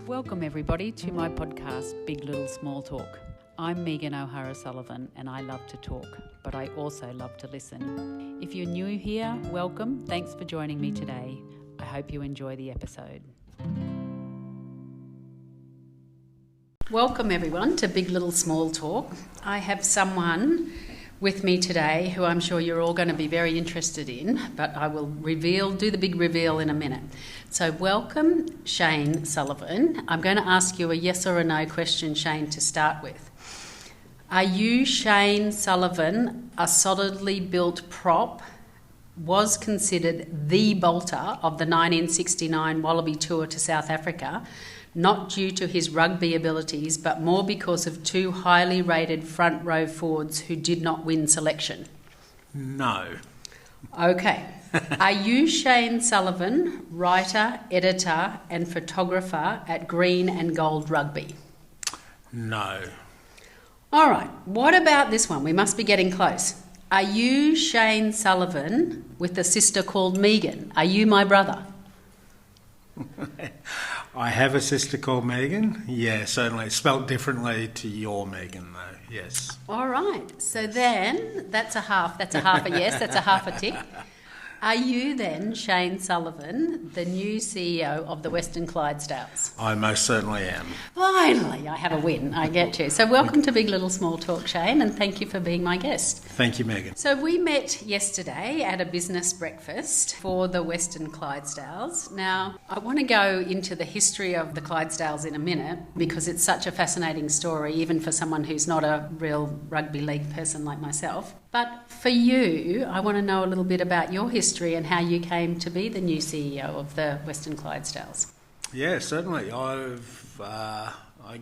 Welcome everybody to my podcast, Big Little Small Talk. I'm Megan O'Hara Sullivan and I love to talk, but I also love to listen. If you're new here, welcome. Thanks for joining me today. I hope you enjoy the episode. Welcome everyone to Big Little Small Talk. I have someone with me today who I'm sure you're all going to be very interested in, but I will do the big reveal in a minute. So welcome Shane Sullivan. I'm going to ask you a yes or a no question, Shane, to start with. Are you, Shane Sullivan, a solidly built prop, was considered the bolter of the 1969 Wallaby Tour to South Africa, not due to his rugby abilities, but more because of two highly rated front row forwards who did not win selection? No. Okay. Are you Shane Sullivan, writer, editor and photographer at Green and Gold Rugby? No. All right. What about this one? We must be getting close. Are you Shane Sullivan with a sister called Megan? Are you my brother? I have a sister called Megan. Yeah, certainly. Spelt differently to your Megan, though. Yes. All right. So then that's a half. That's a half a yes. That's a half a tick. Are you then Shane Sullivan, the new CEO of the Western Clydesdales? I most certainly am. Finally, I have a win. I get you. So welcome to Big Little Small Talk, Shane, and thank you for being my guest. Thank you, Megan. So we met yesterday at a business breakfast for the Western Clydesdales. Now, I want to go into the history of the Clydesdales in a minute because it's such a fascinating story, even for someone who's not a real rugby league person like myself. But for you, I want to know a little bit about your history and how you came to be the new CEO of the Western Clydesdales. Yeah, certainly. I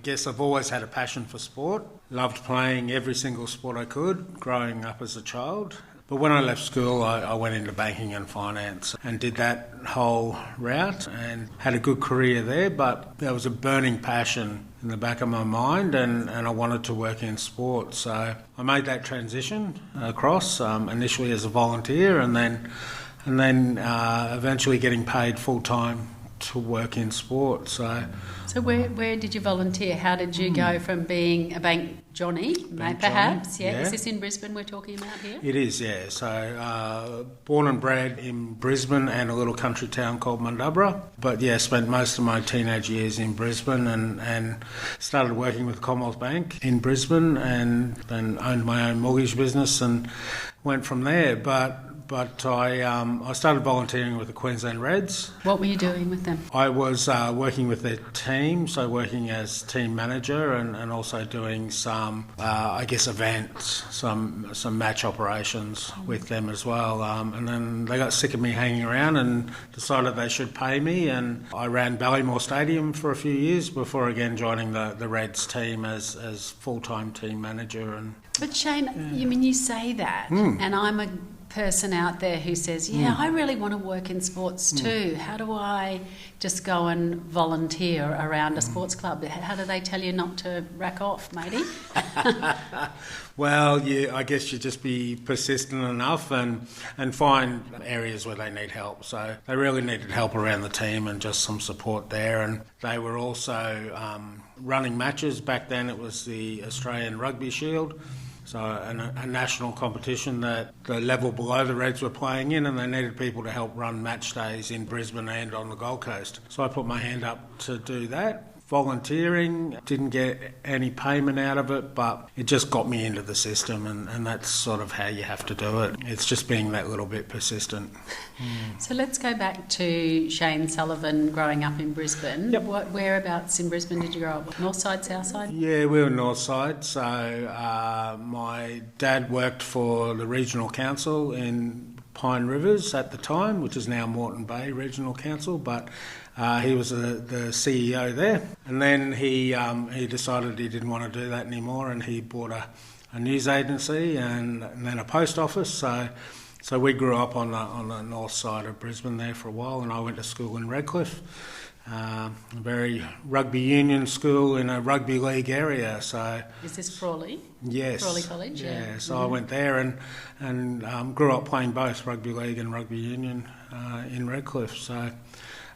guess I've always had a passion for sport. Loved playing every single sport I could growing up as a child. But when I left school, I went into banking and finance and did that whole route and had a good career there. But there was a burning passion in the back of my mind and I wanted to work in sport. So I made that transition across, initially as a volunteer and then eventually getting paid full-time to work in sport. So where did you volunteer? How did you go from being a bank Johnny, perhaps? Johnny, yeah. Is this in Brisbane we're talking about here? It is, yeah. So born and bred in Brisbane and a little country town called Mundubbera. But yeah, spent most of my teenage years in Brisbane and started working with Commonwealth Bank in Brisbane and then owned my own mortgage business and went from there. But I started volunteering with the Queensland Reds. What were you doing with them? I was working with their team, so working as team manager and also doing some, events, some match operations with them as well. And then they got sick of me hanging around and decided they should pay me. And I ran Ballymore Stadium for a few years before again joining the Reds team as full-time team manager. But Shane, you say that, and I'm a person out there who says, I really want to work in sports too. How do I just go and volunteer around a sports club? How do they tell you not to rack off, matey? Well, I guess you just be persistent enough and find areas where they need help. So they really needed help around the team and just some support there. And they were also running matches. Back then it was the Australian Rugby Shield. So a national competition that the level below the Reds were playing in, and they needed people to help run match days in Brisbane and on the Gold Coast. So I put my hand up to do that. Volunteering, didn't get any payment out of it, but it just got me into the system, and that's sort of how you have to do it. It's just being that little bit persistent. So let's go back to Shane Sullivan growing up in Brisbane. Yep. Whereabouts in Brisbane did you grow up? North side, south side? Yeah, we were north side. So my dad worked for the regional council in Pine Rivers at the time, which is now Moreton Bay Regional Council, but he was the CEO there. And then he decided he didn't want to do that anymore, and he bought a news agency and then a post office. So we grew up on the north side of Brisbane there for a while, and I went to school in Redcliffe. A very rugby union school in a rugby league area. So is this Frawley? Yes. Frawley College? Yeah. So I went there and grew up playing both rugby league and rugby union in Redcliffe. So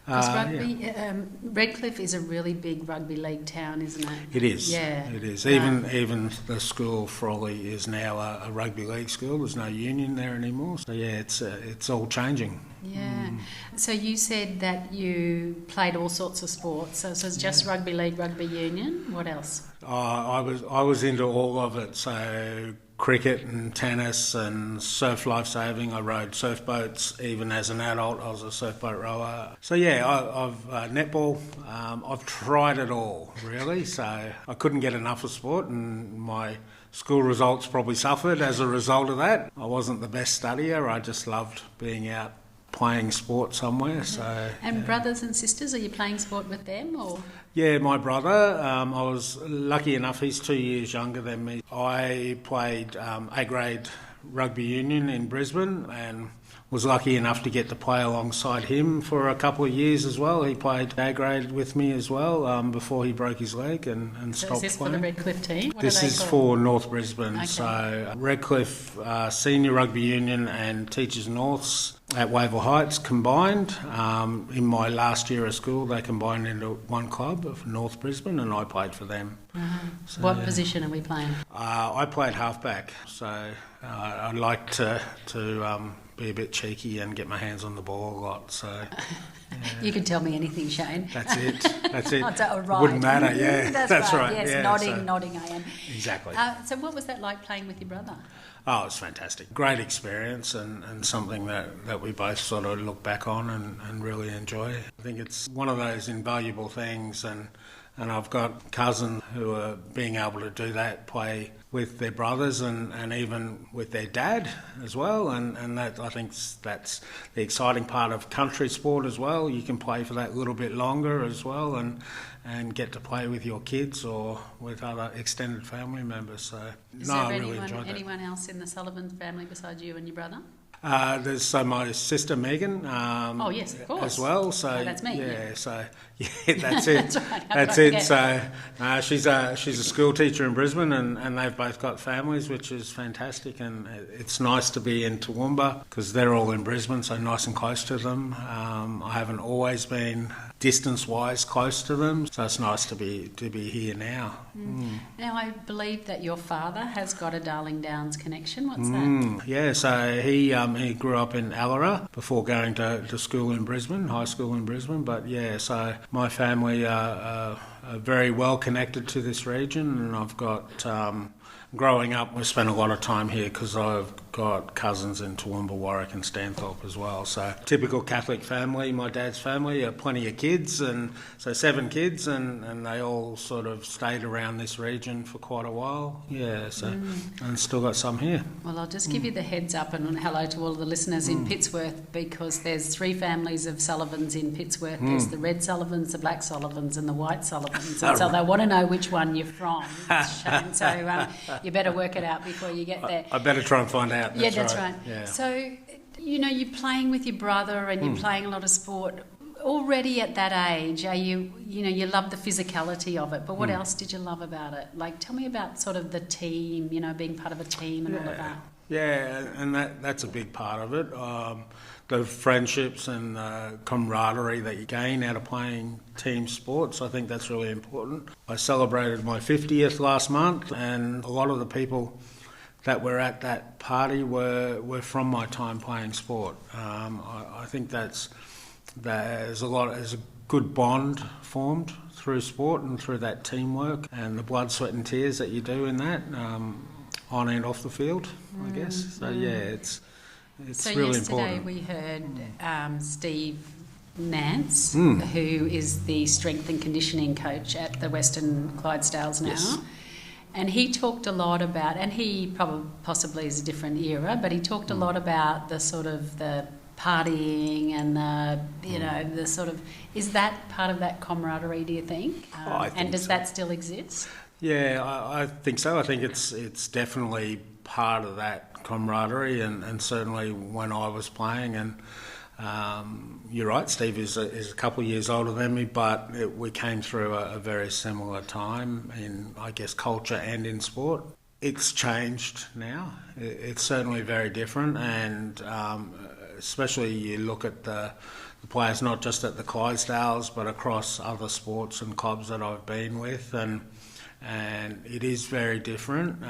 Because Redcliffe is a really big rugby league town, isn't it? It is. Yeah. It is. Even the school, Frawley, is now a rugby league school. There's no union there anymore. So yeah, it's all changing. Yeah. So you said that you played all sorts of sports. So it's just rugby league, rugby union. What else? I was into all of it. So cricket and tennis and surf lifesaving. I rode surf boats even as an adult. I was a surf boat rower. So yeah, I've netball. I've tried it all really. So I couldn't get enough of sport, and my school results probably suffered as a result of that. I wasn't the best studier. I just loved being out playing sport somewhere. So and brothers and sisters, are you playing sport with them or? Yeah, my brother, I was lucky enough, he's 2 years younger than me. I played A-grade rugby union in Brisbane and was lucky enough to get to play alongside him for a couple of years as well. He played A-grade with me as well before he broke his leg and stopped playing. Is this for the Redcliffe team? This is for North Brisbane. Okay. So Redcliffe Senior Rugby Union and Teachers Norths at Wavell Heights combined. In my last year of school, they combined into one club of North Brisbane, and I played for them. Uh-huh. So, what position are we playing? I played halfback, so I like to be a bit cheeky and get my hands on the ball a lot. So yeah. You can tell me anything, Shane. That's it. Oh, right. Wouldn't matter. Yeah, that's right. Yes, yeah, nodding. I am. Exactly. So what was that like playing with your brother? Oh, it was fantastic. Great experience and something that we both sort of look back on and really enjoy. I think it's one of those invaluable things, and I've got cousins who are being able to do that, play with their brothers and even with their dad as well, and that I think that's the exciting part of country sport as well. You can play for that little bit longer as well and get to play with your kids or with other extended family members. So I really enjoyed that. Anyone else in the Sullivan family besides you and your brother? There's my sister Megan. Oh yes, of course. As well. So that's me. Yeah. So yeah, that's it. That's right. That's it. So she's a school teacher in Brisbane, and they've both got families, which is fantastic. And it's nice to be in Toowoomba because they're all in Brisbane, so nice and close to them. I haven't always been distance-wise close to them, so it's nice to be here now. Now I believe that your father has got a Darling Downs connection. What's that? Yeah, so he grew up in Allera before going to school in Brisbane, high school in Brisbane. But yeah, so my family are very well connected to this region, and I've got growing up, we spent a lot of time here because I've got cousins in Toowoomba, Warwick and Stanthorpe as well. So typical Catholic family, my dad's family, plenty of kids, and so 7 kids, and they all sort of stayed around this region for quite a while. Yeah, so and still got some here. Well, I'll just give you the heads up and hello to all the listeners in Pittsworth, because there's 3 families of Sullivans in Pittsworth. There's the red Sullivans, the black Sullivans and the white Sullivans, and so they want to know which one you're from, Shane. So you better work it out before you get there. I better try and find out. That's right. Yeah. So, you're playing with your brother and you're playing a lot of sport. Already at that age, are you love the physicality of it, but what else did you love about it? Like, tell me about sort of the team, being part of a team and all of that. Yeah, and that's a big part of it. The friendships and camaraderie that you gain out of playing team sports, I think that's really important. I celebrated my 50th last month, and a lot of the people that were at that party were from my time playing sport. I think there's a good bond formed through sport and through that teamwork and the blood, sweat and tears that you do in that, on and off the field, I guess. So yeah, it's really important. So yesterday we heard Steve Nance, who is the strength and conditioning coach at the Western Clydesdales now. Yes. And he talked a lot about, and he possibly is a different era, but he talked a lot about the sort of the partying and the sort of, is that part of that camaraderie, do you think? And does that still exist? Yeah, I think so. I think it's definitely part of that camaraderie, and certainly when I was playing, and you're right, Steve is a couple of years older than me, but we came through a very similar time in, I guess, culture and in sport. It's changed now. It's certainly very different, and especially you look at the players not just at the Clydesdales but across other sports and clubs that I've been with, and it is very different.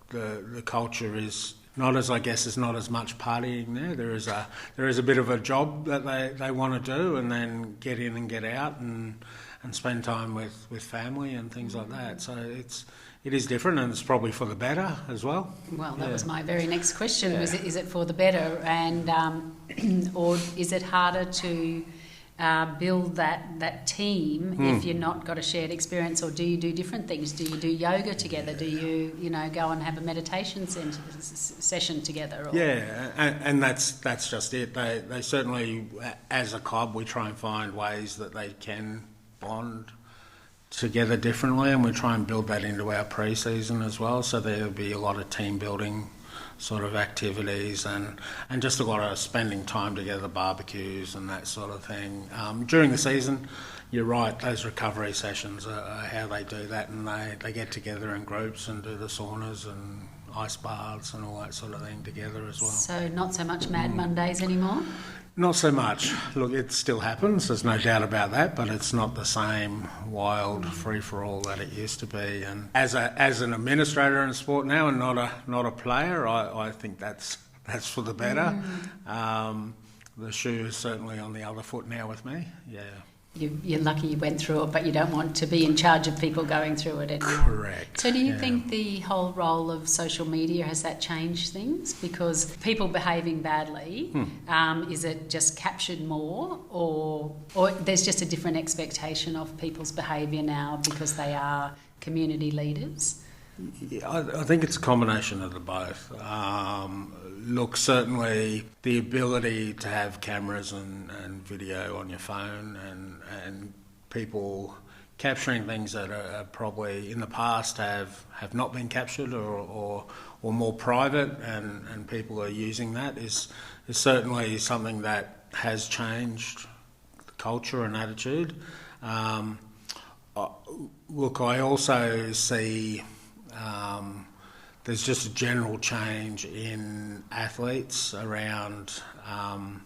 The culture is not as, I guess, there's not as much partying there. There is a bit of a job that they want to do, and then get in and get out and spend time with family and things like that. So it is different, and it's probably for the better as well. Well, that was my very next question. Yeah. Is it for the better, and or is it harder to build that team if you're not got a shared experience, or do you do different things? Do you do yoga together? Do you go and have a meditation session together? Or? Yeah, and that's just it. They certainly, as a club, we try and find ways that they can bond together differently, and we try and build that into our pre-season as well. So there'll be a lot of team building sort of activities and just a lot of spending time together, barbecues and that sort of thing. During the season, you're right, those recovery sessions are how they do that, and they get together in groups and do the saunas and ice baths and all that sort of thing together as well. So not so much Mad Mondays anymore? Not so much. Look, it still happens, there's no doubt about that, but it's not the same wild free-for-all that it used to be. And as an administrator in sport now and not a player, I think that's for the better. The shoe is certainly on the other foot now with me, yeah. You're lucky you went through it, but you don't want to be in charge of people going through it anymore. Correct. So do you think the whole role of social media, has that changed things? Because people behaving badly, is it just captured more, or there's just a different expectation of people's behaviour now because they are community leaders? Yeah, I think it's a combination of the both. Look, certainly the ability to have cameras and video on your phone and people capturing things that are probably in the past have not been captured or more private, and people are using that is certainly something that has changed the culture and attitude. Look, I also see there's just a general change in athletes around. I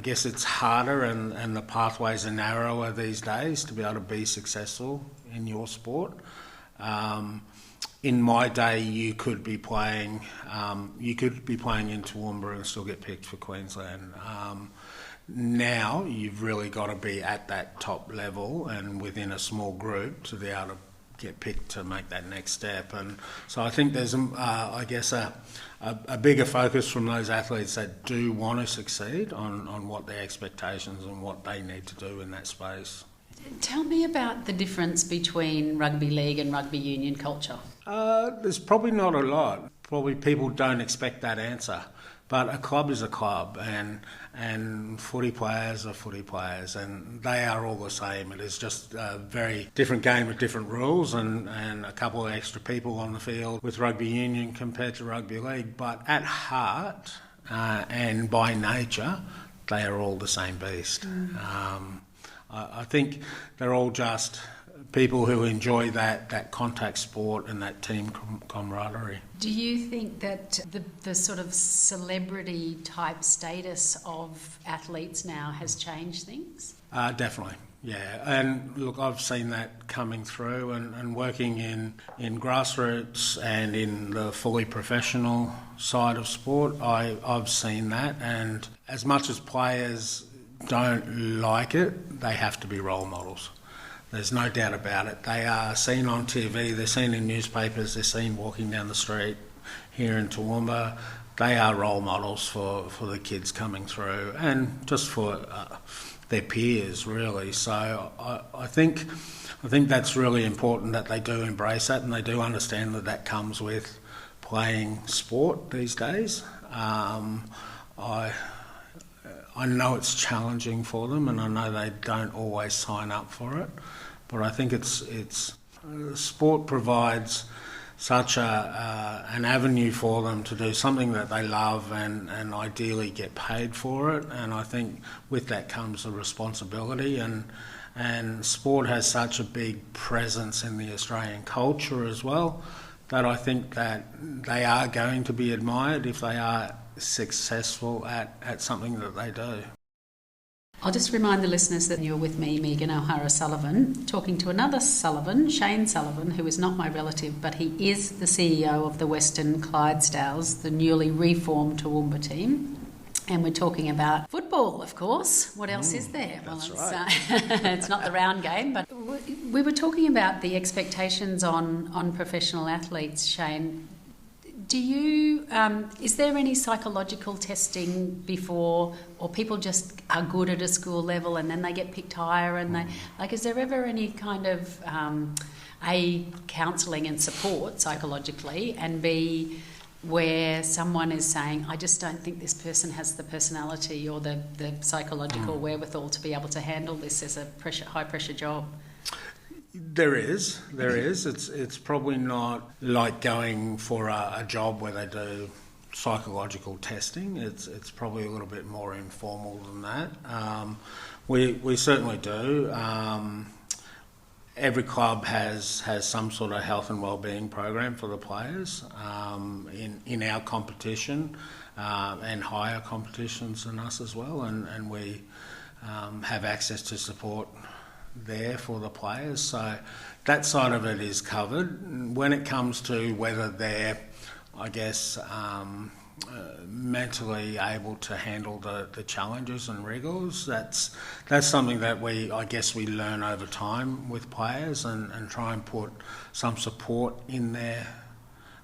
guess it's harder and the pathways are narrower these days to be able to be successful in your sport. In my day, you could be playing in Toowoomba and still get picked for Queensland. Now you've really got to be at that top level and within a small group to be able to get picked to make that next step. And so I think there's a bigger focus from those athletes that do want to succeed on what their expectations and what they need to do in that space. Tell me about the difference between rugby league and rugby union culture. There's probably not a lot. Probably people don't expect that answer. But a club is a club, and footy players are footy players, and they are all the same. It is just a very different game with different rules and a couple of extra people on the field with rugby union compared to rugby league. But at heart and by nature, they are all the same beast. I think they're all just people who enjoy that contact sport and that team camaraderie. Do you think that the sort of celebrity type status of athletes now has changed things? Definitely, yeah. And look, I've seen that coming through and working in grassroots and in the fully professional side of sport, I've seen that. And as much as players don't like it, they have to be role models. There's no doubt about it. They are seen on TV, they're seen in newspapers, they're seen walking down the street here in Toowoomba. They are role models for the kids coming through and just for their peers, really. So I think that's really important that they do embrace that and they do understand that comes with playing sport these days. I know it's challenging for them, and I know they don't always sign up for it, but I think it's sport provides such an avenue for them to do something that they love and ideally get paid for it. And I think with that comes a responsibility, and sport has such a big presence in the Australian culture as well, that I think that they are going to be admired if they are successful at something that they do. I'll just remind the listeners that you're with me, Megan O'Hara Sullivan, talking to another Sullivan, Shane Sullivan, who is not my relative, but he is the CEO of the Western Clydesdales, the newly reformed Toowoomba team. And we're talking about football, of course. What else is there? That's well, right. It's not the round game, but we were talking about the expectations on professional athletes, Shane. Do you, is there any psychological testing before, or people just are good at a school level and then they get picked higher and they, like, is there ever any kind of, A, counselling and support psychologically, and B, where someone is saying, I just don't think this person has the personality or the psychological wherewithal to be able to handle this as a high pressure job? There is. It's probably not like going for a job where they do psychological testing. It's probably a little bit more informal than that. We certainly do. Every club has some sort of health and wellbeing program for the players in our competition and higher competitions than us as well, and we have access to support there for the players. So that side of it is covered. When it comes to whether they're, I guess, mentally able to handle the challenges and rigours, that's something that we learn over time with players and try and put some support in there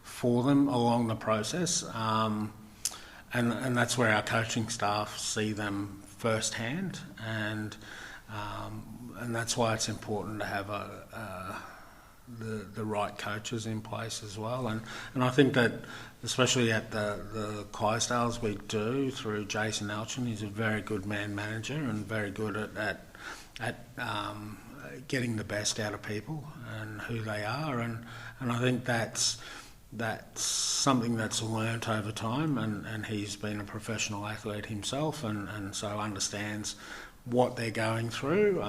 for them along the process, and that's where our coaching staff see them firsthand, and that's why it's important to have the right coaches in place as well. And I think that especially at the Clydesdales we do through Jason Elchin. He's a very good man manager and very good at getting the best out of people and who they are. And I think that's something that's learnt over time, and he's been a professional athlete himself and so understands what they're going through,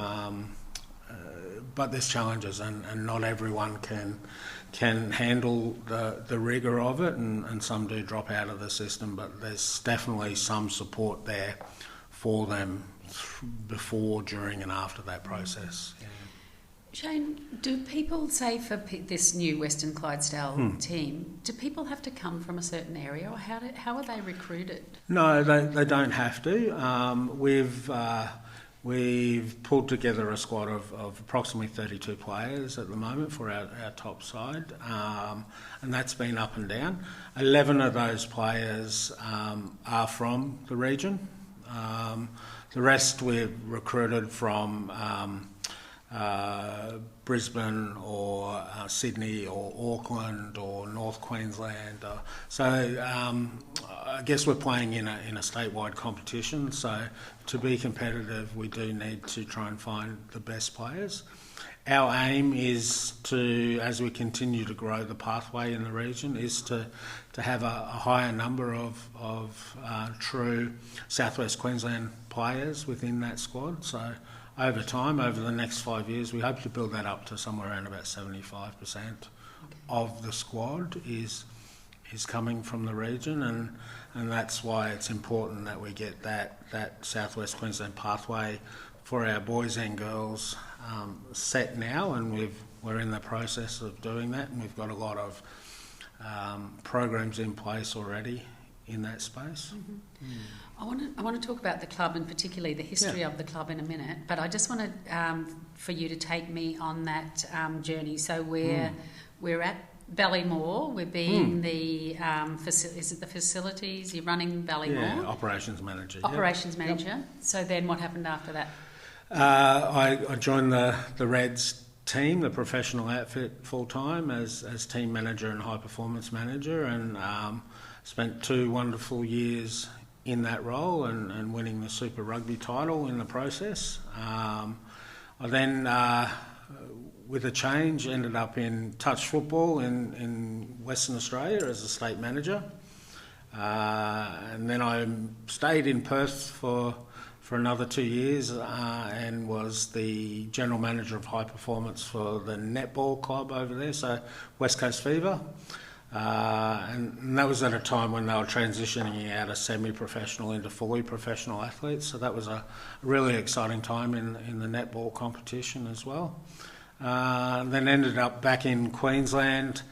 but there's challenges, and not everyone can handle the rigour of it, and some do drop out of the system, but there's definitely some support there for them before, during and after that process. Yeah. Shane, do people, say for this new Western Clydesdale team, do people have to come from a certain area, or how are they recruited? No, they don't have to. We've pulled together a squad of approximately 32 players at the moment for our top side, and that's been up and down. 11 of those players are from the region. The rest we've recruited from Brisbane or Sydney or Auckland or North Queensland. So I guess we're playing in a statewide competition, so to be competitive we do need to try and find the best players. Our aim is to, as we continue to grow the pathway in the region, is to have a higher number of true Southwest Queensland players within that squad. So over time, over the next 5 years, we hope to build that up to somewhere around about 75% of the squad is coming from the region, and that's why it's important that we get that Southwest Queensland pathway for our boys and girls set now, and we're in the process of doing that, and we've got a lot of programs in place already in that space. Mm-hmm. I want to talk about the club, and particularly the history of the club in a minute, but I just wanted for you to take me on that journey. So we're at Ballymore. We're being the is it the facilities? You're running Ballymore. Yeah, operations manager. Operations manager. Yep. So then, what happened after that? I joined the Reds team, the professional outfit, full time as team manager and high performance manager, and spent 2 wonderful years in that role and winning the Super Rugby title in the process. I then, with a change, ended up in touch football in Western Australia as a state manager. And then I stayed in Perth for another 2 years and was the general manager of high performance for the netball club over there, so West Coast Fever. and that was at a time when they were transitioning out of semi-professional into fully professional athletes. So that was a really exciting time in the netball competition as well. Then ended up back in Queensland,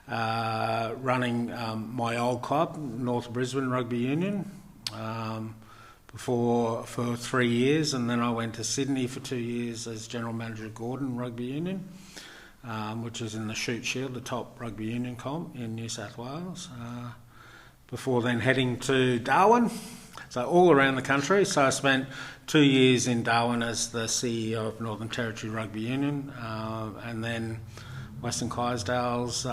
running my old club, North Brisbane Rugby Union, for 3 years, and then I went to Sydney for 2 years as General Manager of Gordon Rugby Union, which is in the Shute Shield, the top rugby union comp in New South Wales, before then heading to Darwin, so all around the country. So I spent 2 years in Darwin as the CEO of Northern Territory Rugby Union, and then Western Clydesdales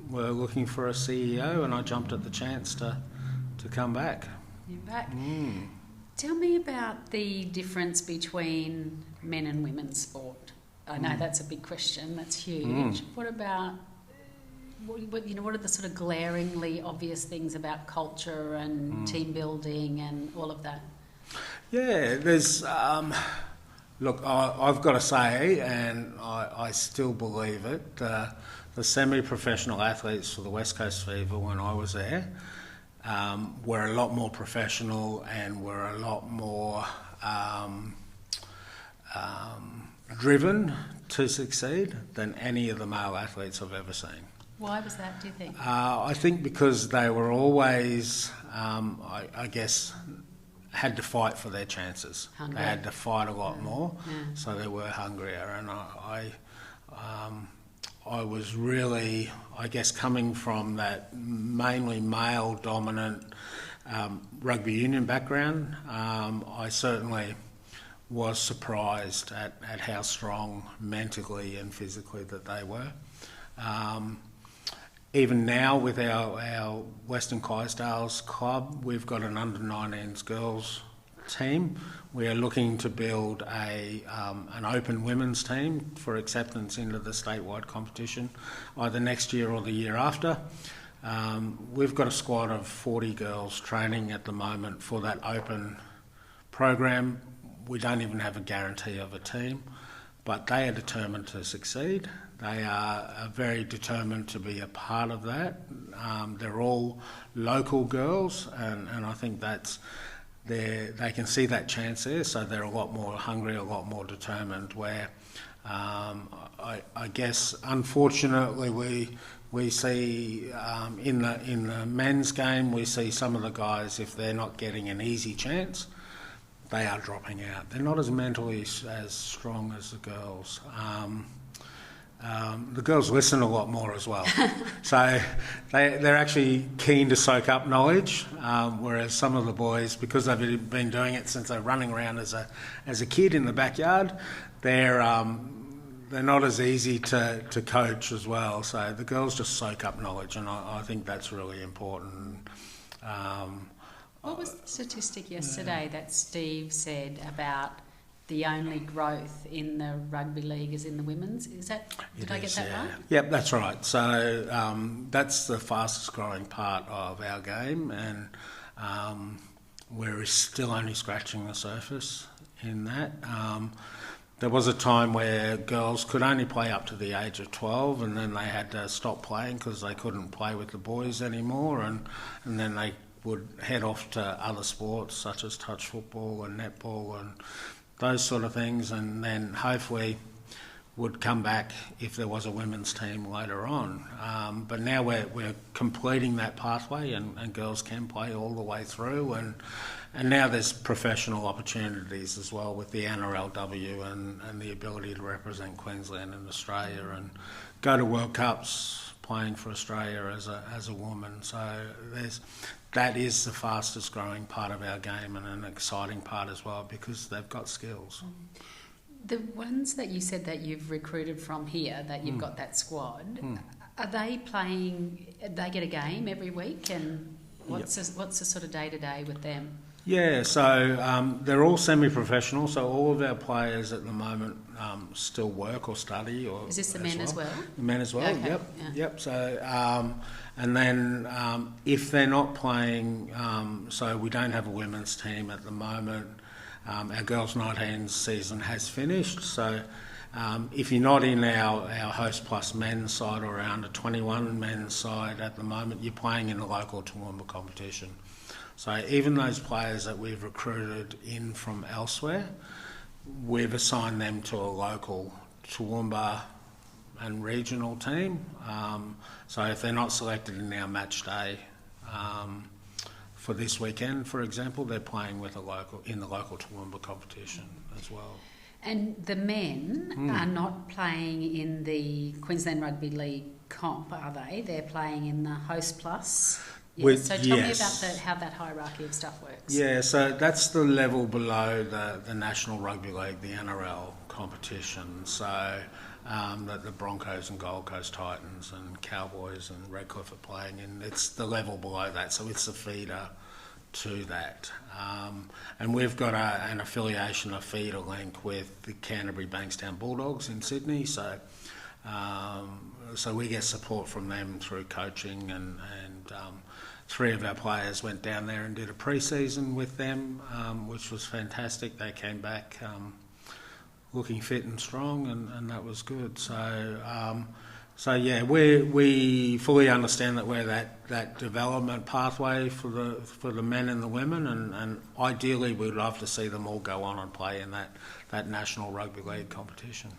were looking for a CEO, and I jumped at the chance to come back. You're back. Tell me about the difference between men and women's sport. I know that's a big question. That's huge. What about what are the sort of glaringly obvious things about culture and team building and all of that? Yeah, there's. Look, I've got to say, and I still believe it. The semi-professional athletes for the West Coast Fever when I was there were a lot more professional and were a lot more driven to succeed than any of the male athletes I've ever seen. Why was that, do you think? I think because they were always, I guess, had to fight for their chances. Hungry. They had to fight a lot more, so they were hungrier. And I was really, I guess, coming from that mainly male-dominant rugby union background. I certainly was surprised at how strong mentally and physically that they were. Even now with our Western Clydesdales club, we've got an under-19s girls team. We are looking to build an open women's team for acceptance into the statewide competition either next year or the year after. We've got a squad of 40 girls training at the moment for that open program. We don't even have a guarantee of a team, but they are determined to succeed. They are very determined to be a part of that. They're all local girls, and I think they can see that chance there, so they're a lot more hungry, a lot more determined. Where I guess, unfortunately, we see in the men's game, we see some of the guys, if they're not getting an easy chance, they are dropping out. They're not as mentally as strong as the girls. The girls listen a lot more as well. So they're actually keen to soak up knowledge, whereas some of the boys, because they've been doing it since they're running around as a kid in the backyard, they're not as easy to coach as well. So the girls just soak up knowledge, and I think that's really important. What was the statistic yesterday that Steve said about the only growth in the rugby league is in the women's? Did I get that right? Yep, that's right. So that's the fastest growing part of our game, and we're still only scratching the surface in that. There was a time where girls could only play up to the age of 12, and then they had to stop playing because they couldn't play with the boys anymore, and then they would head off to other sports such as touch football and netball and those sort of things, and then hopefully would come back if there was a women's team later on. But now we're completing that pathway, and girls can play all the way through, and now there's professional opportunities as well with the NRLW and the ability to represent Queensland and Australia and go to World Cups playing for Australia as a woman. So that is the fastest growing part of our game, and an exciting part as well, because they've got skills. The ones that you said that you've recruited from here, that you've got that squad, are they playing, they get a game every week, and what's the sort of day-to-day with them? Yeah, so they're all semi-professional, so all of our players at the moment still work or study. Or is this the men as well? The men as well, okay. Yep. So, and then if they're not playing, so we don't have a women's team at the moment. Our girls' 19 season has finished, so if you're not in our Host Plus men's side or our under 21 men's side at the moment, you're playing in the local Toowoomba competition. So even those players that we've recruited in from elsewhere, we've assigned them to a local Toowoomba and regional team. So if they're not selected in our match day for this weekend, for example, they're playing with in the local Toowoomba competition as well. And the men are not playing in the Queensland Rugby League comp, are they? They're playing in the Host Plus. So tell me about how that hierarchy of stuff works. Yeah, so that's the level below the National Rugby League, the NRL competition. So that the Broncos and Gold Coast Titans and Cowboys and Redcliffe are playing in, it's the level below that. So it's the feeder to that. And we've got an affiliation, a feeder link with the Canterbury Bankstown Bulldogs in Sydney. So we get support from them through coaching and 3 of our players went down there and did a pre-season with them, which was fantastic. They came back looking fit and strong, and that was good. So yeah, we fully understand that we're that development pathway for the men and the women, and ideally we'd love to see them all go on and play in that National Rugby League competition.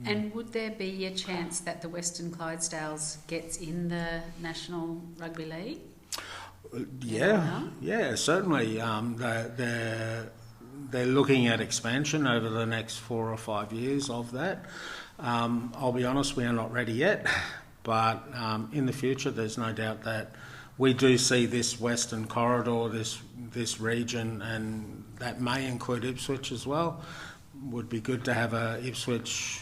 And would there be a chance that the Western Clydesdales gets in the National Rugby League? Yeah, certainly. They're looking at expansion over the next 4 or 5 years of that. I'll be honest, we are not ready yet, but in the future there's no doubt that we do see this Western corridor, this region, and that may include Ipswich as well. Would be good to have a Ipswich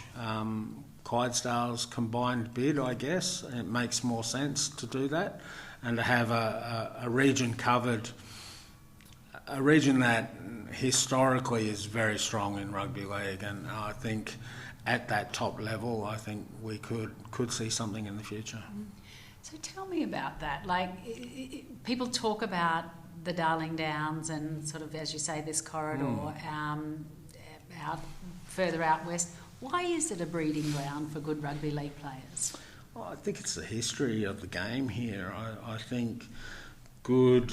Clydesdales combined bid, I guess. It makes more sense to do that, and to have a region covered, a region that historically is very strong in rugby league, and I think at that top level, I think we could see something in the future. So tell me about that. Like, people talk about the Darling Downs and sort of, as you say, this corridor out further out west. Why is it a breeding ground for good rugby league players? Well, I think it's the history of the game here. I think good,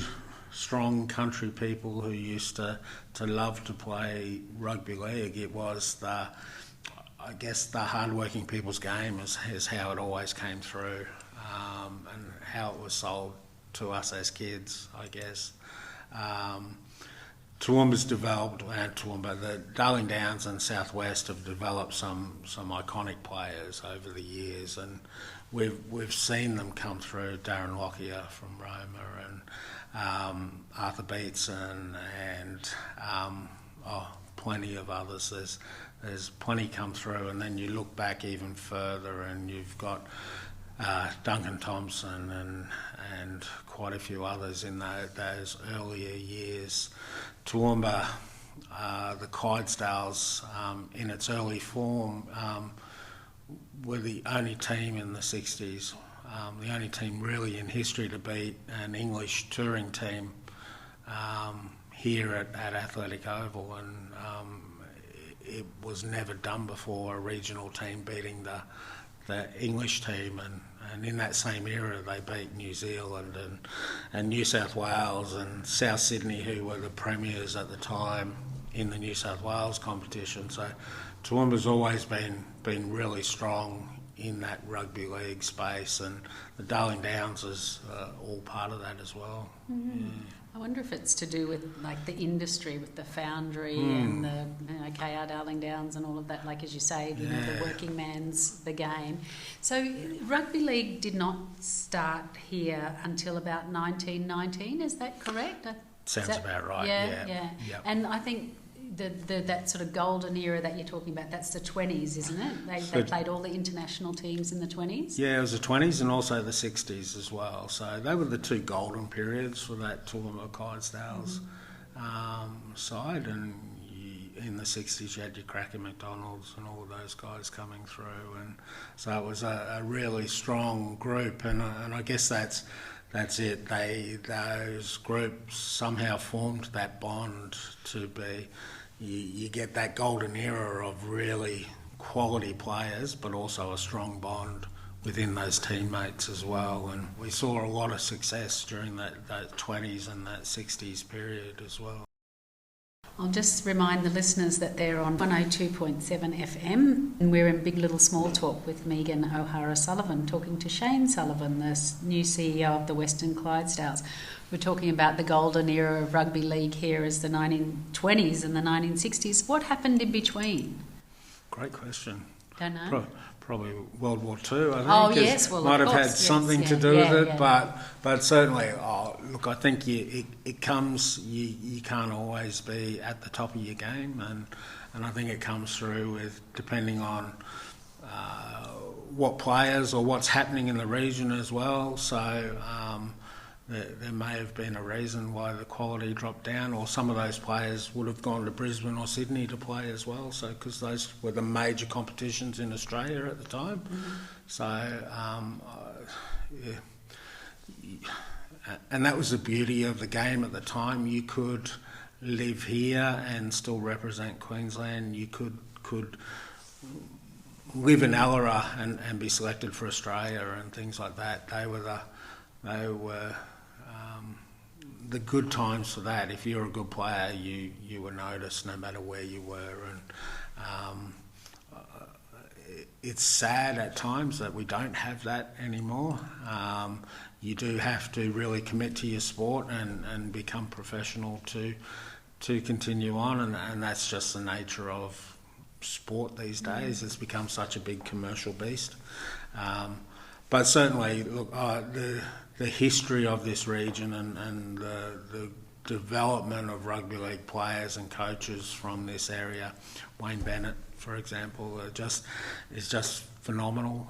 strong country people who used to love to play rugby league, it was the hard-working people's game is how it always came through, and how it was sold to us as kids, I guess. The Darling Downs and Southwest have developed some iconic players over the years, and we've seen them come through. Darren Lockyer from Roma and Arthur Beetson and plenty of others. There's plenty come through, and then you look back even further and you've got Duncan Thompson and quite a few others in those earlier years. Toowoomba, the Clydesdales, in its early form, were the only team in the 60s, the only team really in history to beat an English touring team here at Athletic Oval, and it was never done before, a regional team beating the English team, and in that same era they beat New Zealand and New South Wales and South Sydney, who were the premiers at the time in the New South Wales competition. So Toowoomba's always been really strong in that rugby league space, and the Darling Downs is all part of that as well. Mm-hmm. Yeah. I wonder if it's to do with like the industry, with the foundry and the KR Darling Downs and all of that, like as you say, the working man's the game. So rugby league did not start here until about 1919, is that correct? Sounds about right, yeah. Yep. And I think that sort of golden era that you're talking about, that's the 20s, isn't it? They played all the international teams in the 20s? Yeah, it was the 20s and also the 60s as well. So they were the two golden periods for that Toowoomba Clydesdales side. And in the 60s you had your Cracker McDonalds and all of those guys coming through. And so it was a really strong group, and I guess that's it. Those groups somehow formed that bond to be. You get that golden era of really quality players, but also a strong bond within those teammates as well. And we saw a lot of success during that 20s and that 60s period as well. I'll just remind the listeners that they're on 102.7 FM and we're in Big Little Small Talk with Megan O'Hara Sullivan, talking to Shane Sullivan, the new CEO of the Western Clydesdales. We're talking about the golden era of rugby league here as the 1920s and the 1960s. What happened in between? Great question. Don't know. Probably World War II, I think. Oh, yes, well, might of have course, had something yes, to do with it, yeah. but certainly, look, I think it comes. You can't always be at the top of your game, and I think it comes through with depending on what players or what's happening in the region as well. So. There may have been a reason why the quality dropped down, or some of those players would have gone to Brisbane or Sydney to play as well. So, because those were the major competitions in Australia at the time. Mm-hmm. So, and that was the beauty of the game at the time. You could live here and still represent Queensland. You could live in Ellora and be selected for Australia and things like that. They were the good times for that. If you're a good player, you were noticed no matter where you were. And it's sad at times that we don't have that anymore. You do have to really commit to your sport and become professional to continue on, and that's just the nature of sport these days. It's become such a big commercial beast. But certainly, look, the history of this region and the development of rugby league players and coaches from this area, Wayne Bennett, for example, is just phenomenal,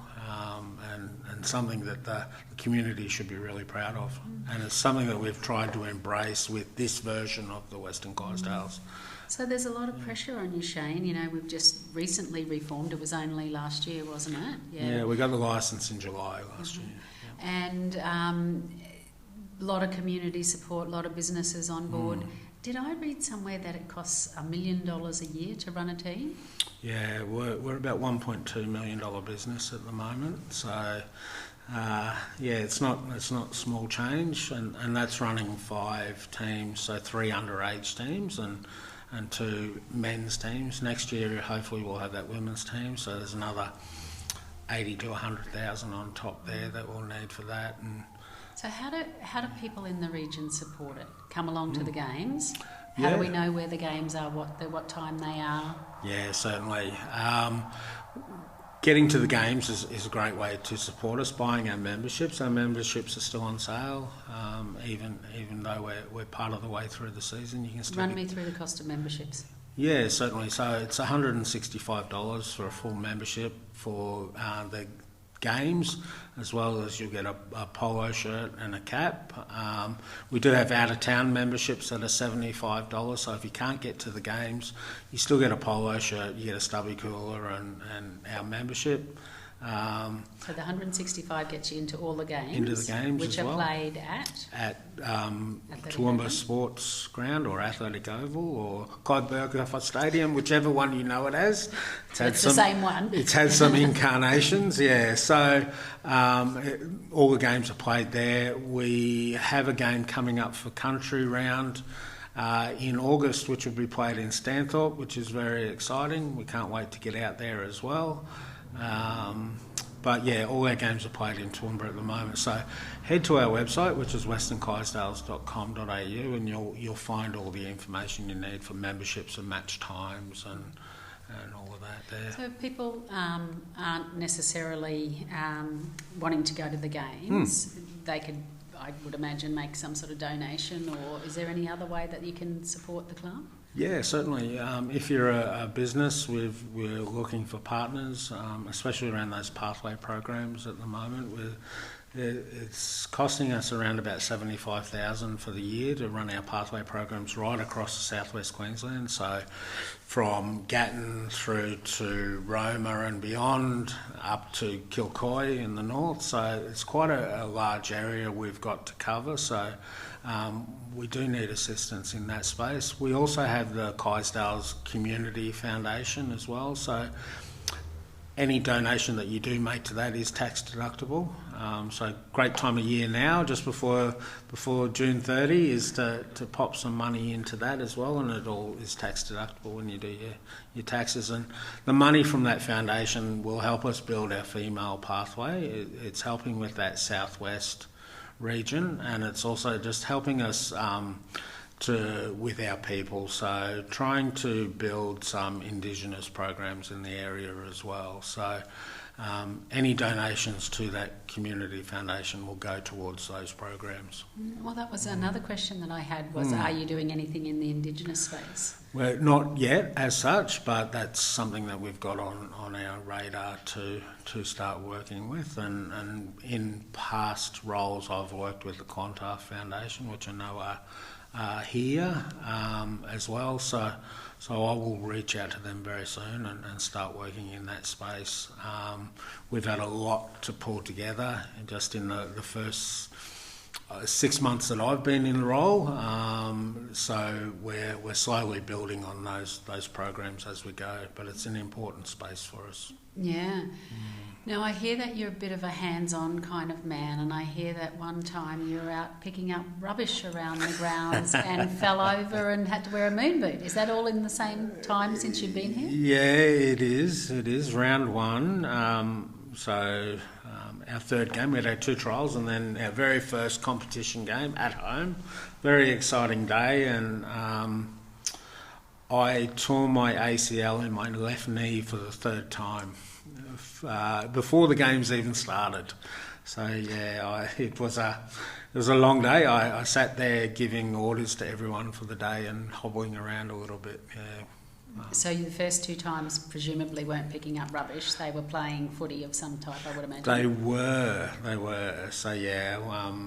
and something that the community should be really proud of. And it's something that we've tried to embrace with this version of the Western Clydesdales. So there's a lot of pressure on you, Shane. You know, we've just recently reformed. It was only last year, wasn't it? Yeah, we got the licence in July last year. Yeah. And a lot of community support, a lot of businesses on board. Did I read somewhere that it costs $1 million a year to run a team? Yeah, we're about $1.2 million business at the moment. So, it's not small change, and that's running 5 teams, so 3 underage teams and 2 men's teams. Next year, hopefully, we'll have that women's team. So there's another 80 to 100,000 on top there that we'll need for that. And so how do people in the region support it? Come along to the games? How do we know where the games are, what time they are? Yeah, certainly. Getting to the games is a great way to support us. Buying our memberships are still on sale, even though we're part of the way through the season. You can still run me through the cost of memberships. Yeah, certainly. So it's $165 for a full membership for the games, as well as you'll get a polo shirt and a cap. We do have out-of-town memberships that are $75, so if you can't get to the games, you still get a polo shirt, you get a stubby cooler and our membership. So the $165 gets you into all the games? Into the games which as well. Which are played at? At Toowoomba Sports Ground or Athletic Oval or Clyde Stadium, whichever one you know it as. It's the same one. It's had some incarnations, yeah. So all the games are played there. We have a game coming up for Country Round in August, which will be played in Stanthorpe, which is very exciting. We can't wait to get out there as well. But yeah, all our games are played in Toowoomba at the moment. So head to our website, which is westernclydesdales.com.au, and you'll find all the information you need for memberships and match times and all of that there. So if people aren't necessarily wanting to go to the games, they could, I would imagine, make some sort of donation, or is there any other way that you can support the club? Yeah, certainly. If you're a business, we're looking for partners, especially around those pathway programs at the moment. It's costing us around about $75,000 for the year to run our pathway programs right across southwest Queensland. So from Gatton through to Roma and beyond, up to Kilcoy in the north. So it's quite a large area we've got to cover. So we do need assistance in that space. We also have the Clydesdales Community Foundation as well. So any donation that you do make to that is tax deductible. So great time of year now, just before June 30, is to pop some money into that as well, and it all is tax deductible when you do your taxes. And the money from that foundation will help us build our female pathway. It's helping with that southwest region, and it's also just helping us with our people, so trying to build some Indigenous programs in the area as well. So any donations to that community foundation will go towards those programs. Well, that was another question that I had was, are you doing anything in the Indigenous space? Well, not yet as such, but that's something that we've got on our radar to start working with. And in past roles, I've worked with the Qantas Foundation, which I know are here as well. So I will reach out to them very soon and start working in that space. We've had a lot to pull together just in the first 6 months that I've been in the role, so we're slowly building on those programs as we go, but it's an important space for us. Yeah. Now I hear that you're a bit of a hands-on kind of man, and I hear that one time you were out picking up rubbish around the grounds and fell over and had to wear a moon boot. Is that all in the same time since you've been here? Yeah, it is. It is round one. Our third game, we had 2 trials, and then our very first competition game at home. Very exciting day, and I tore my ACL in my left knee for the 3rd time before the games even started. So yeah, it was a long day. I sat there giving orders to everyone for the day and hobbling around a little bit. Yeah. So the first 2 times presumably weren't picking up rubbish. They were playing footy of some type, I would imagine. They were. So yeah,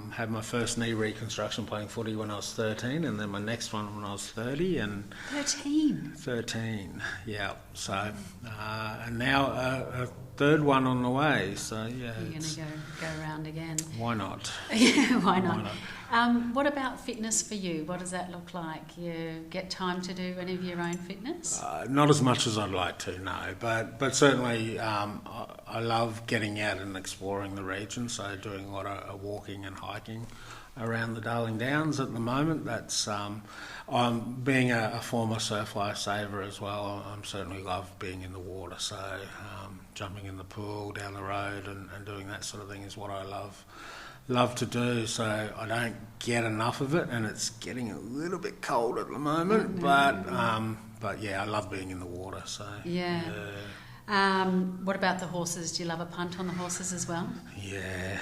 had my first knee reconstruction playing footy when I was 13, and then my next one when I was 30. And 13, yeah. So and now a 3rd one on the way. So yeah, you're going to go around again. Why not? Yeah, why not? What about fitness for you? What does that look like? You get time to do any of your own fitness? Not as much as I'd like to, no. But certainly I love getting out and exploring the region, so doing a lot of walking and hiking around the Darling Downs at the moment. That's I'm being a former surf lifesaver as well. I certainly love being in the water, so jumping in the pool down the road and doing that sort of thing is what I love to do. So I don't get enough of it, and it's getting a little bit cold at the moment. But yeah, I love being in the water. So yeah. What about the horses? Do you love a punt on the horses as well? Yeah.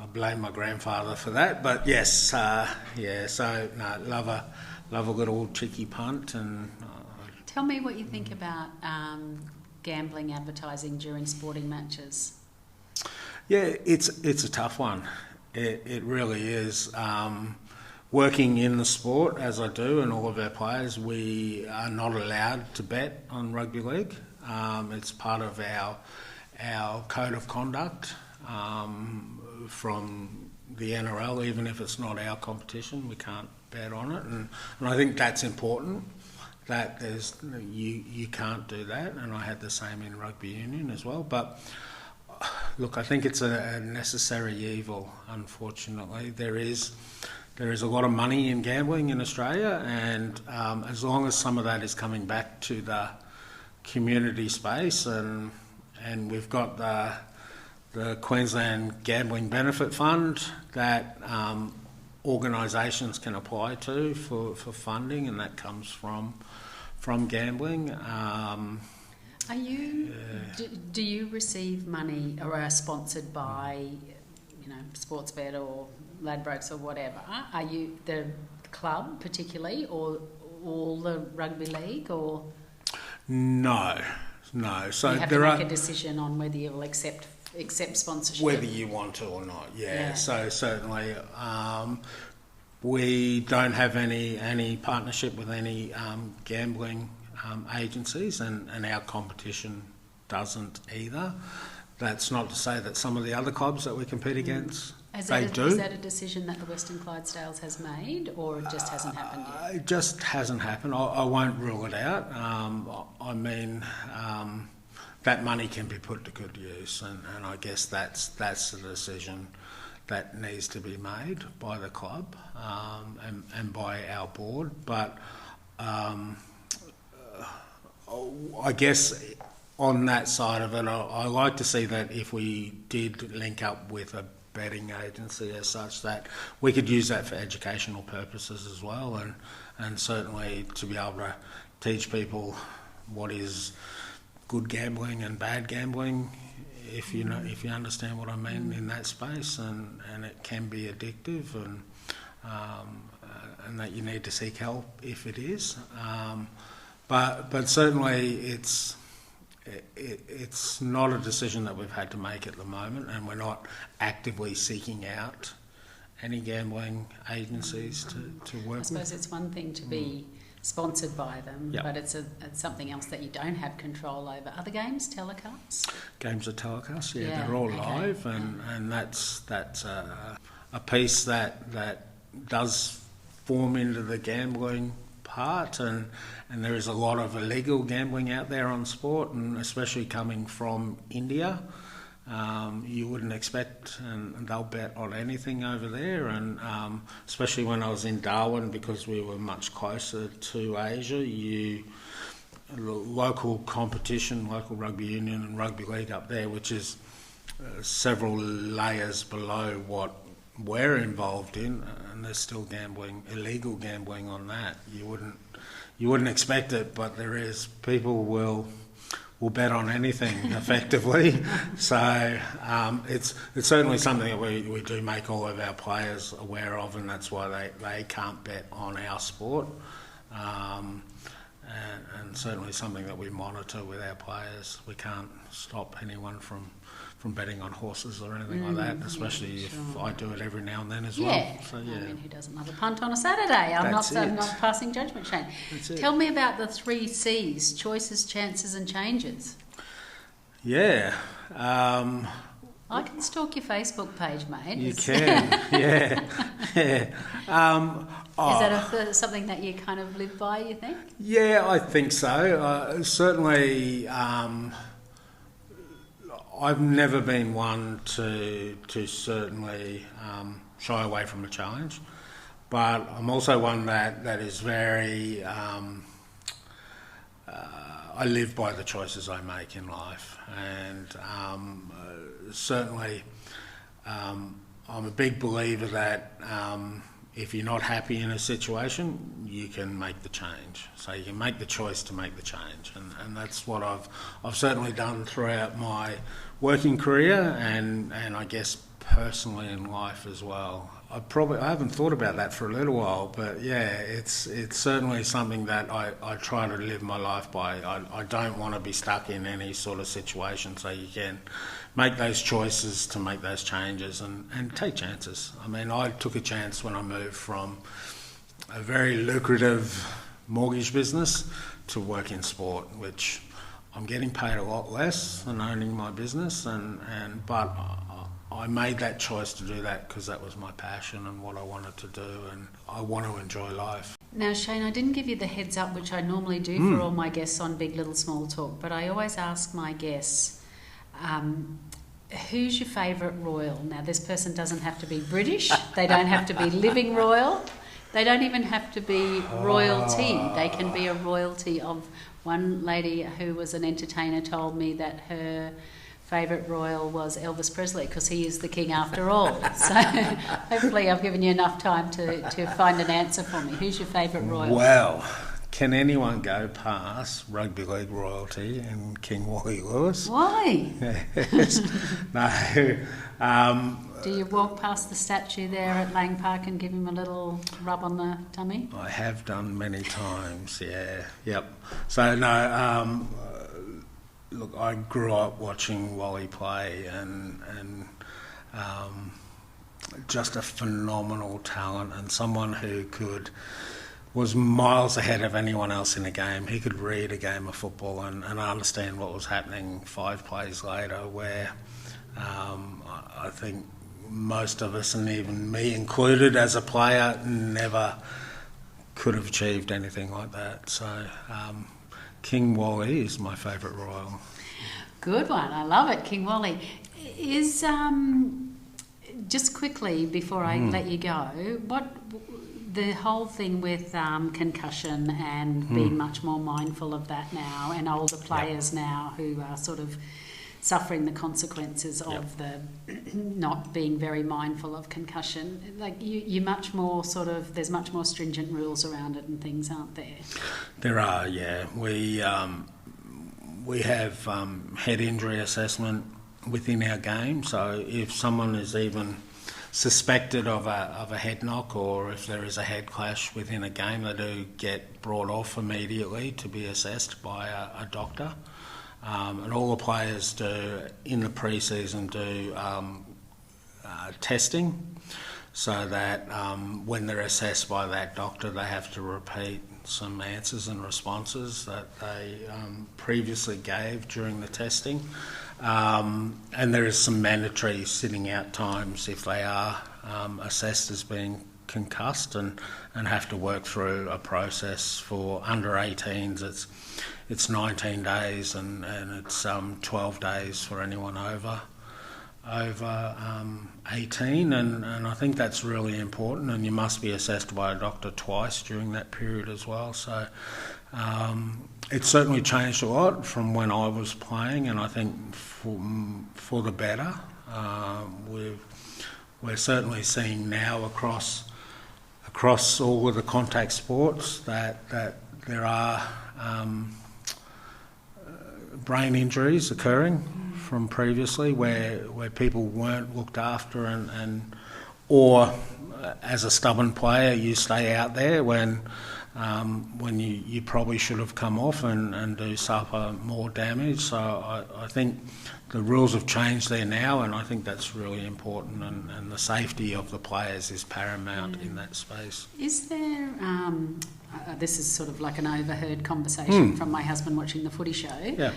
I blame my grandfather for that, but yes, So no, love a little cheeky punt. And tell me what you think about gambling advertising during sporting matches. Yeah, it's a tough one. It really is. Working in the sport as I do, and all of our players, we are not allowed to bet on rugby league. It's part of our code of conduct from the NRL. Even if it's not our competition, we can't bet on it, and I think that's important. That you can't do that, and I had the same in rugby union as well. But look, I think it's a necessary evil. Unfortunately, there is a lot of money in gambling in Australia, and as long as some of that is coming back to the community space, and we've got the Queensland Gambling Benefit Fund that organisations can apply to for funding, and that comes from gambling. Are you? Do you receive money or are sponsored by, Sportsbet or Ladbrokes or whatever? Are you the club particularly, or all the rugby league, or? No. So you have to make a decision on whether you'll accept sponsorship. Whether you want to or not, yeah. So certainly, we don't have any partnership with any gambling agencies, and our competition doesn't either. That's not to say that some of the other clubs that we compete against, they do. Is that a decision that the Western Clydesdales has made, or it just hasn't happened yet? It just hasn't happened. I won't rule it out. that money can be put to good use, and I guess that's the decision that needs to be made by the club and by our board. But I guess on that side of it, I like to see that if we did link up with a betting agency as such, that we could use that for educational purposes as well, and certainly to be able to teach people what is good gambling and bad gambling, if you understand what I mean in that space, and it can be addictive, and that you need to seek help if it is, but certainly it's not a decision that we've had to make at the moment, and we're not actively seeking out any gambling agencies to work with. I suppose it's one thing to be sponsored by them, Yep. but it's something else that you don't have control over. Are the games telecasts? Games are telecast, Yeah, they're all okay. live, and that's a piece that does form into the gambling part, and there is a lot of illegal gambling out there on sport, and especially coming from India. You wouldn't expect, and they'll bet on anything over there, and especially when I was in Darwin, because we were much closer to Asia, local competition, local rugby union and rugby league up there, which is several layers below what we're involved in, and there's still illegal gambling on that. You wouldn't expect it, but there is. People will bet on anything effectively. So it's certainly something that we do make all of our players aware of, and that's why they can't bet on our sport. And certainly something that we monitor with our players. We can't stop anyone from betting on horses or anything like that, especially if I do it every now and then as well. So, I mean, who doesn't love a punt on a Saturday? I'm not passing judgment, Shane. Tell me about the 3 C's: choices, chances and changes. Yeah. I can stalk your Facebook page, mate. You can, yeah. Is that something that you kind of live by, you think? Yeah, I think so. Certainly, I've never been one to certainly shy away from a challenge, but I'm also one that is very. I live by the choices I make in life, and certainly I'm a big believer that if you're not happy in a situation, you can make the change. So you can make the choice to make the change, and that's what I've certainly done throughout my working career, and I guess personally in life as well. I haven't thought about that for a little while, but yeah, it's certainly something that I try to live my life by. I don't want to be stuck in any sort of situation, so you can make those choices to make those changes and take chances. I mean, I took a chance when I moved from a very lucrative mortgage business to work in sport, which I'm getting paid a lot less than owning my business, but I made that choice to do that because that was my passion and what I wanted to do, and I want to enjoy life. Now, Shane, I didn't give you the heads up, which I normally do for all my guests on Big Little Small Talk, but I always ask my guests, who's your favourite royal? Now, this person doesn't have to be British, they don't have to be living royal, they don't even have to be royalty. They can be a royalty of... One lady who was an entertainer told me that her favourite royal was Elvis Presley because he is the king after all. So hopefully I've given you enough time to find an answer for me. Who's your favourite royal? Well, can anyone go past rugby league royalty and King Wally Lewis? Why? Yes. No. Do you walk past the statue there at Lang Park and give him a little rub on the tummy? I have done many times, yeah. Yep. So, no, look, I grew up watching Wally play and just a phenomenal talent, and someone who was miles ahead of anyone else in a game. He could read a game of football and understand what was happening 5 plays later, where I think most of us, and even me included as a player, never could have achieved anything like that. So King Wally is my favourite royal. Good one. I love it, King Wally. Is just quickly before I let you go, what the whole thing with concussion and being much more mindful of that now, and older players now who are sort of suffering the consequences of the not being very mindful of concussion. Like you much more sort of, there's much more stringent rules around it and things, aren't there? There are, yeah. We have head injury assessment within our game, so if someone is even suspected of a head knock, or if there is a head clash within a game, they do get brought off immediately to be assessed by a doctor. And all the players do in the pre-season do testing, so that when they're assessed by that doctor, they have to repeat some answers and responses that they previously gave during the testing. And there is some mandatory sitting out times if they are assessed as being concussed, and have to work through a process. For under 18s, it's 19 days, and it's 12 days for anyone over 18, and I think that's really important, and you must be assessed by a doctor twice during that period as well. So it's certainly changed a lot from when I was playing, and I think for the better. We're certainly seeing now across all of the contact sports that there are brain injuries occurring from previously, where people weren't looked after, or as a stubborn player you stay out there when you probably should have come off and do suffer more damage. So I think the rules have changed there now, and I think that's really important, and the safety of the players is paramount in that space. Is there, this is sort of like an overheard conversation from my husband watching the footy show. Yeah.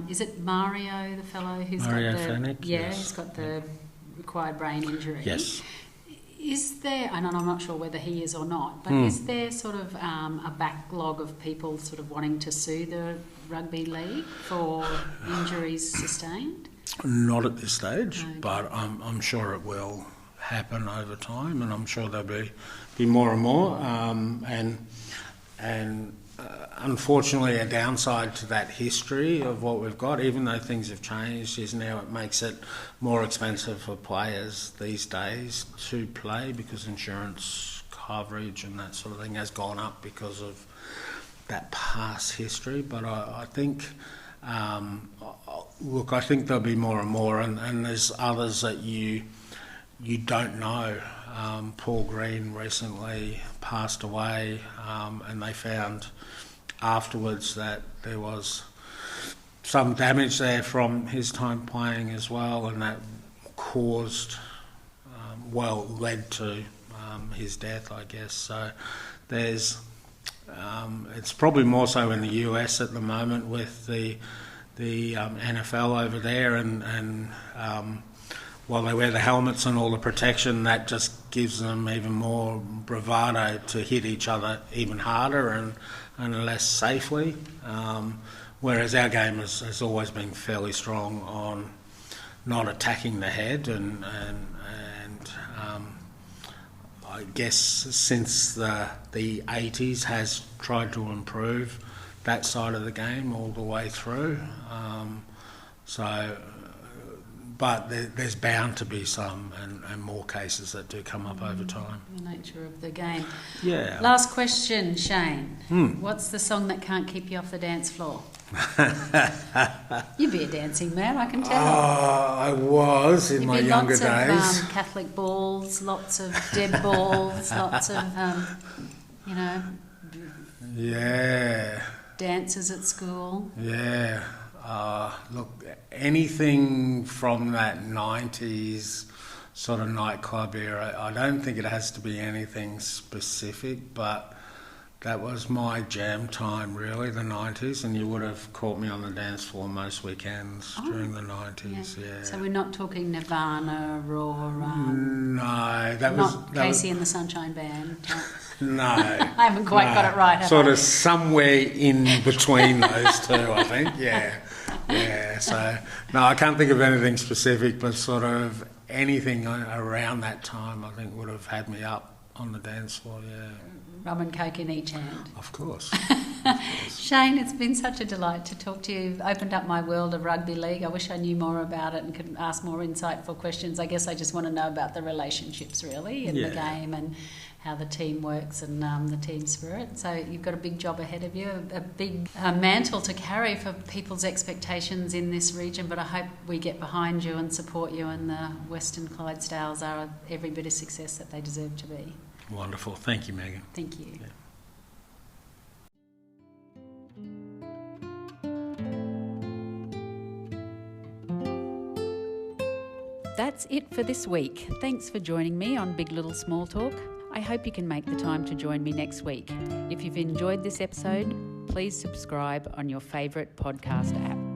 Is it Mario, the fellow who's Mario got the... Fennick, yes. He's got the acquired brain injury. Yes. Is there, and I'm not sure whether he is or not, but is there sort of a backlog of people sort of wanting to sue the rugby league for injuries sustained? Not at this stage, but I'm sure it will happen over time, and I'm sure there'll be more and more. Unfortunately, a downside to that history of what we've got, even though things have changed, is now it makes it more expensive for players these days to play, because insurance coverage and that sort of thing has gone up because of that past history. But I think, look, I think there'll be more and more, and there's others that you don't know. Paul Green recently passed away, and they found afterwards that there was some damage there from his time playing as well, and that caused, led to his death, I guess. So there's, it's probably more so in the US at the moment with the NFL over there, and while they wear the helmets and all the protection, that just gives them even more bravado to hit each other even harder and less safely. Whereas our game has always been fairly strong on not attacking the head, and I guess since the 80s has tried to improve that side of the game all the way through. But there's bound to be some and more cases that do come up over time. The nature of the game. Yeah. Last question, Shane. What's the song that can't keep you off the dance floor? You'd be a dancing man, I can tell. I was in my younger days. Lots of Catholic balls, lots of dead balls, lots of, Yeah. dances at school. Yeah. Look, anything from that 90s sort of nightclub era, I don't think it has to be anything specific, but that was my jam time, really, the 90s, and you would have caught me on the dance floor most weekends during the 90s, yeah. So we're not talking Nirvana or... no, that was... Casey and the Sunshine Band. No. I haven't quite got it right, have Sort I? of somewhere in between those two, I think, yeah. Yeah, so no, I can't think of anything specific, but sort of anything around that time I think would have had me up on the dance floor, yeah. Rum and coke in each hand. Of course. Shane, it's been such a delight to talk to you. You've opened up my world of rugby league. I wish I knew more about it and could ask more insightful questions. I guess I just want to know about the relationships really in the game and how the team works and the team spirit. So you've got a big job ahead of you, a big mantle to carry for people's expectations in this region, but I hope we get behind you and support you, and the Western Clydesdales are every bit of success that they deserve to be. Wonderful. Thank you, Megan. Thank you. Yeah. That's it for this week. Thanks for joining me on Big Little Small Talk. I hope you can make the time to join me next week. If you've enjoyed this episode, please subscribe on your favourite podcast app.